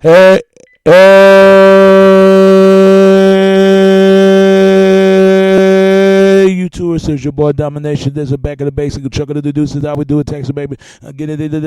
Hey, hey, you tourists, it's your boy Domination. This is back of the basic chuck of the deuces. How we do it, Texas, baby. Get it again.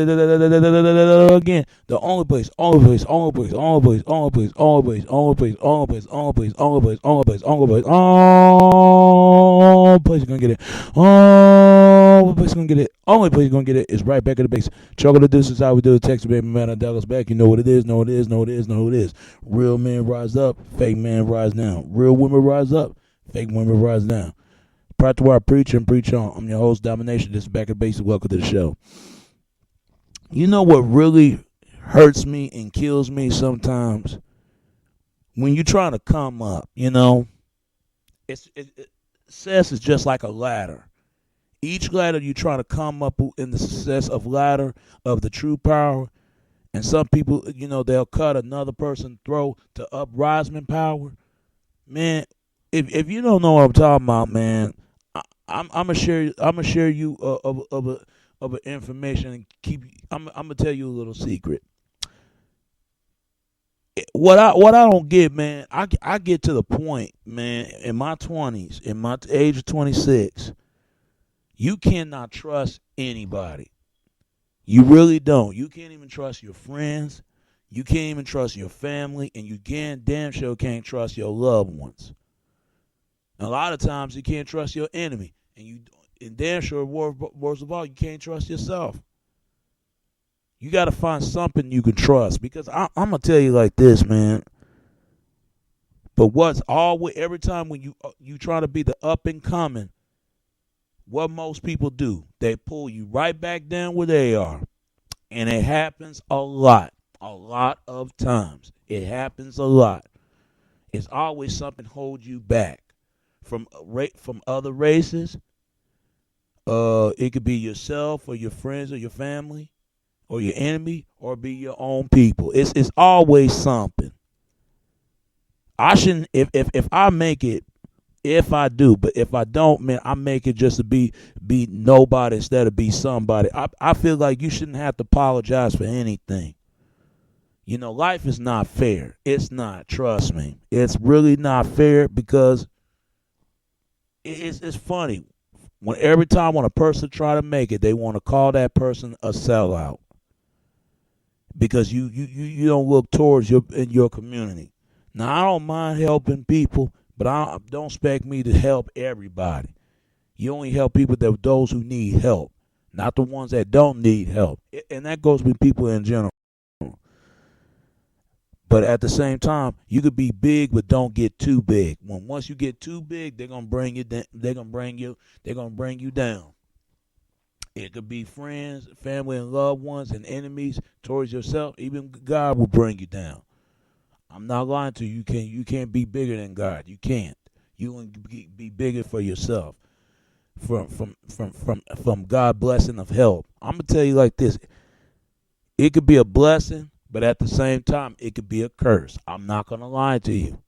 The only place, only place, only place, only place, only place, only place, only place, only place, only place, only place, only place, only place, only place you're gonna get it. Only place you're gonna get it. Only place you're gonna get it is right back at the base. Chuck of the deuces. How we do it, Texas, baby. Man, Dallas back. You know what it is. Know what it is. Know what it is. Know what it is. Real men rise up. Fake men rise down. Real women rise up. Fake women rise down. Proud to I preach and preach on. I'm your host, Domination. This is Back at Basic. Welcome to the show. You know what really hurts me and kills me sometimes? When you're trying to come up, success is just like a ladder. Each ladder you try to come up in the success of ladder of the true power. And some people, they'll cut another person's throat to uprising power. Man, if you don't know what I'm talking about, man, I'm gonna share you of information and I'm gonna tell you a little secret. What I don't get, man, I get to the point, man, in my 20s, in my age of 26, you cannot trust anybody. You really don't. You can't even trust your friends. You can't even trust your family, and you damn sure can't trust your loved ones. A lot of times you can't trust your enemy, and damn sure worst of all, you can't trust yourself. You got to find something you can trust, because I'm gonna tell you like this, man. But what's always every time when you try to be the up and coming, what most people do, they pull you right back down where they are, and it happens a lot of times. It happens a lot. It's always something holds you back from other races. It could be yourself or your friends or your family or your enemy or be your own people. It's always something. I shouldn't if I make it, if I do, but if I don't, man, I make it just to be nobody instead of be somebody. I feel like you shouldn't have to apologize for anything. Life is not fair. It's not. Trust me. It's really not fair, because it's funny. Every time when a person try to make it, they want to call that person a sellout, because you don't look towards your community. Now, I don't mind helping people, but don't expect me to help everybody. You only help those who need help, not the ones that don't need help. And that goes with people in general. But at the same time, you could be big, but don't get too big. Once you get too big, they're gonna bring you. They're gonna bring you down. It could be friends, family, and loved ones, and enemies towards yourself. Even God will bring you down. I'm not lying to you. You can't be bigger than God. You can't. You can be bigger for yourself. From God blessing of help. I'm gonna tell you like this. It could be a blessing, but at the same time, it could be a curse. I'm not gonna lie to you.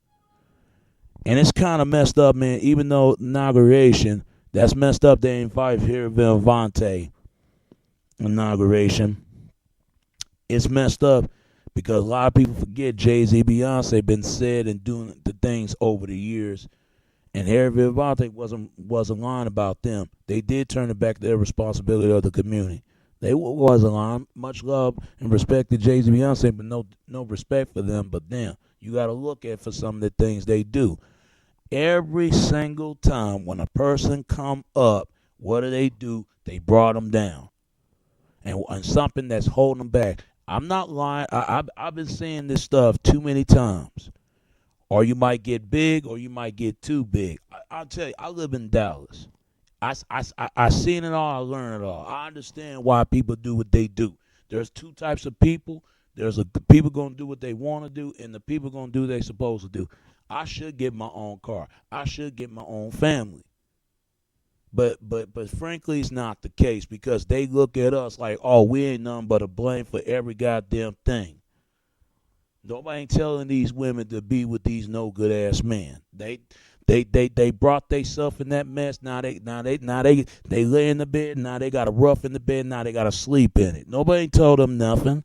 And it's kind of messed up, man. Even though inauguration, that's messed up. They invite here Villavante inauguration. It's messed up, because a lot of people forget Jay-Z, Beyonce been said and doing the things over the years, and Harry Belafonte wasn't lying about them. They did turn it back to their responsibility of the community. They wasn't lying. Much love and respect to Jay-Z, Beyonce, but no respect for them. But damn, you got to look at for some of the things they do. Every single time when a person come up, what do? They brought them down, and something that's holding them back. I'm not lying. I've been seeing this stuff too many times. Or you might get big, or you might get too big. I'll tell you, I live in Dallas. I seen it all. I learned it all. I understand why people do what they do. There's two types of people. There's people gonna do what they want to do, and the people gonna do what they supposed to do. I should get my own car. I should get my own family. But frankly, it's not the case, because they look at us like, oh, we ain't nothing but a blame for every goddamn thing. Nobody ain't telling these women to be with these no good ass men. They brought themselves in that mess. Now they lay in the bed. Now they got to rough in the bed. Now they got to sleep in it. Nobody told them nothing.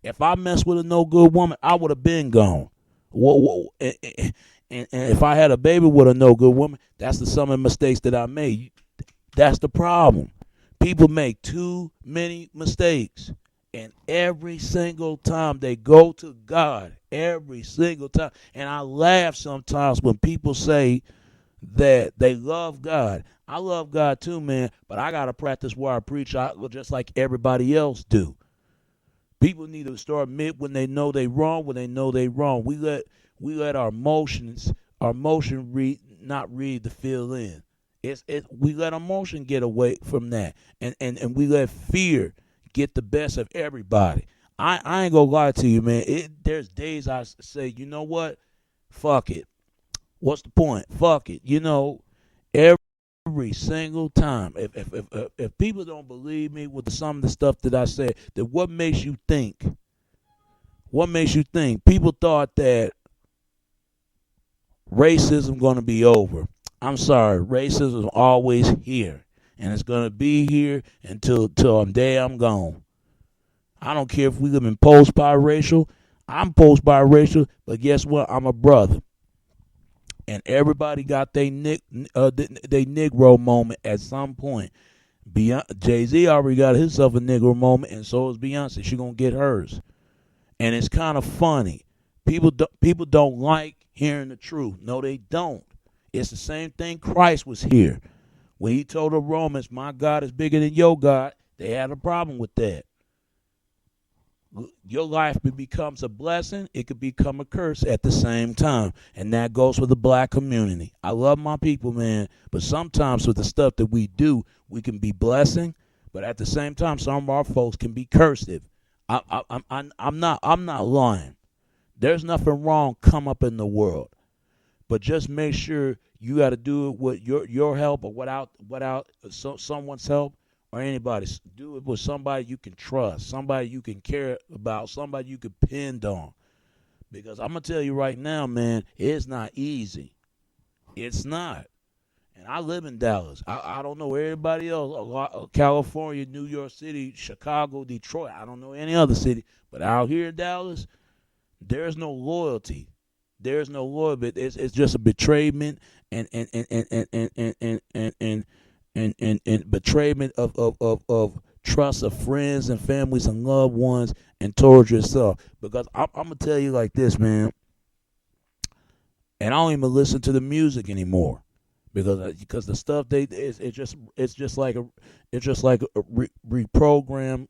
If I messed with a no good woman, I would have been gone. And if I had a baby with a no good woman, that's the some of the mistakes that I made. That's the problem. People make too many mistakes. And every single time they go to God, every single time. And I laugh sometimes when people say that they love God. I love God too, man, but I got to practice where I preach just like everybody else do. People need to start admit when they know they wrong, when they know they wrong. We let our emotion not read the feel in. We let emotion get away from that, and we let fear get the best of everybody. I ain't gonna lie to you, man. There's days I say, you know what, fuck it. What's the point? Fuck it. Every single time. If people don't believe me with some of the stuff that I said, then what makes you think? What makes you think? People thought that racism going to be over. I'm sorry, racism is always here, and it's going to be here until the day I'm gone. I don't care if we live in post-biracial. I'm post-biracial, but guess what? I'm a brother. And everybody got their Negro moment at some point. Jay-Z already got himself a Negro moment, and so is Beyonce. She gonna get hers. And it's kind of funny. People don't like hearing the truth. No, they don't. It's the same thing Christ was here. When he told the Romans, my God is bigger than your God, they had a problem with that. Your life becomes a blessing. It could become a curse at the same time. And that goes for the black community. I love my people, man. But sometimes with the stuff that we do, we can be blessing. But at the same time, some of our folks can be cursive. I'm not lying. There's nothing wrong come up in the world. But just make sure you got to do it with your help or without someone's help or anybody's. Do it with somebody you can trust, somebody you can care about, somebody you can depend on. Because I'm going to tell you right now, man, it's not easy. It's not. And I live in Dallas. I don't know everybody else. California, New York City, Chicago, Detroit. I don't know any other city. But out here in Dallas, there's no loyalty. There's no loyalty. It's just a betrayment and betrayment of trust of friends and families and loved ones and towards yourself. Because I'm gonna tell you like this, man. And I don't even listen to the music anymore because the stuff it's just like reprogram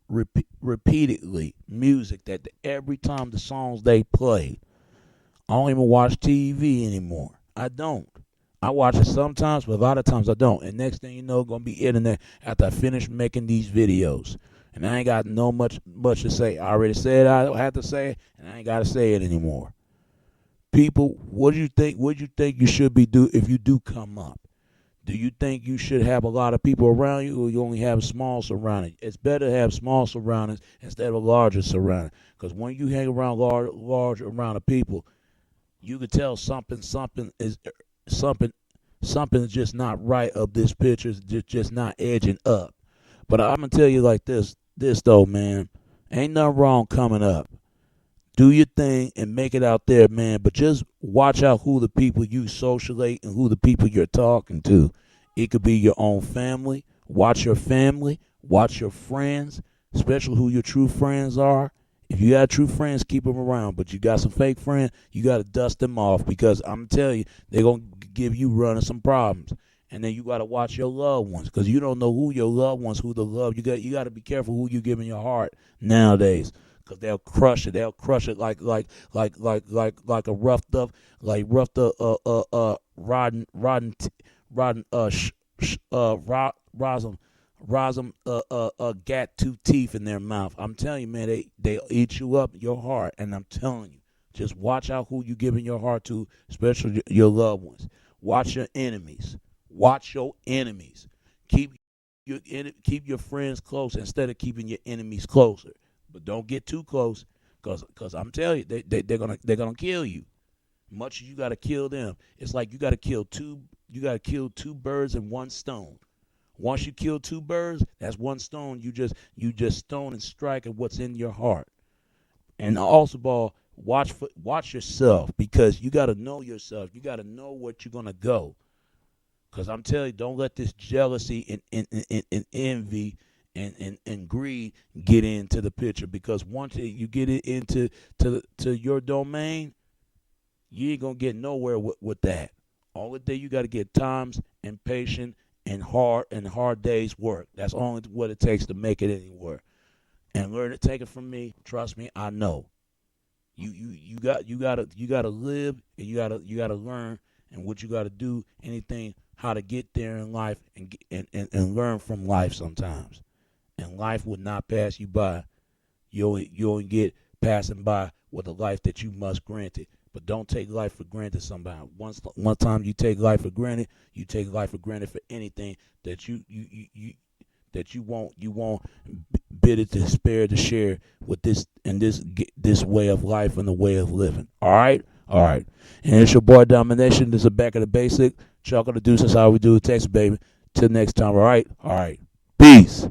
repeatedly music that every time the songs they play. I don't even watch TV anymore. I don't. I watch it sometimes, but a lot of times I don't. And next thing you know, gonna be internet after I finish making these videos. And I ain't got no much to say. I already said I had to say it, and I ain't gotta say it anymore. People, what do you think? What do you think you should be do if you do come up? Do you think you should have a lot of people around you, or you only have small surroundings? It's better to have small surroundings instead of a larger surrounding. Because when you hang around large amount of people, you could tell something is just not right of this picture. It's just not edging up. But I'm gonna tell you like this though, man, ain't nothing wrong coming up. Do your thing and make it out there, man. But just watch out who the people you socialite and who the people you're talking to. It could be your own family. Watch your family. Watch your friends, especially who your true friends are. If you got true friends, keep them around. But you got some fake friends, you got to dust them off because I'm telling you, they're going to give you running some problems. And then you got to watch your loved ones because you don't know who your loved ones, who the love. You got to be careful who you giving your heart nowadays because they'll crush it. They'll crush it like a roughed up rotten rosin got two teeth in their mouth. I'm telling you, man, they eat you up, your heart, and I'm telling you, just watch out who you giving your heart to, especially your loved ones. Watch your enemies. Watch your enemies. Keep your friends close instead of keeping your enemies closer. But don't get too close, cause I'm telling you, they're gonna kill you. Much as you gotta kill them, it's like you gotta kill two birds in one stone. Once you kill two birds, that's one stone. You just stone and strike at what's in your heart. And also, ball, watch yourself, because you got to know yourself. You got to know what you're gonna go. Because I'm telling you, don't let this jealousy and envy and greed get into the picture. Because once you get it into to your domain, you ain't gonna get nowhere with that. All the day you got to get times and patience and hard days work. That's only what it takes to make it anywhere. And learn to take it from me. Trust me, I know. You gotta live, and you gotta learn, and what you gotta do, anything, how to get there in life, and learn from life sometimes. And life will not pass you by. You only get passing by with a life that you must grant it. But don't take life for granted. Somebody one time you take life for granted, you take life for granted for anything that you won't bid it to spare to share with this way of life and the way of living. All right. And it's your boy Domination. This is Back of the Basic. Chuck of the Deuce is how we do it. Texas, baby. Till next time. All right. Peace.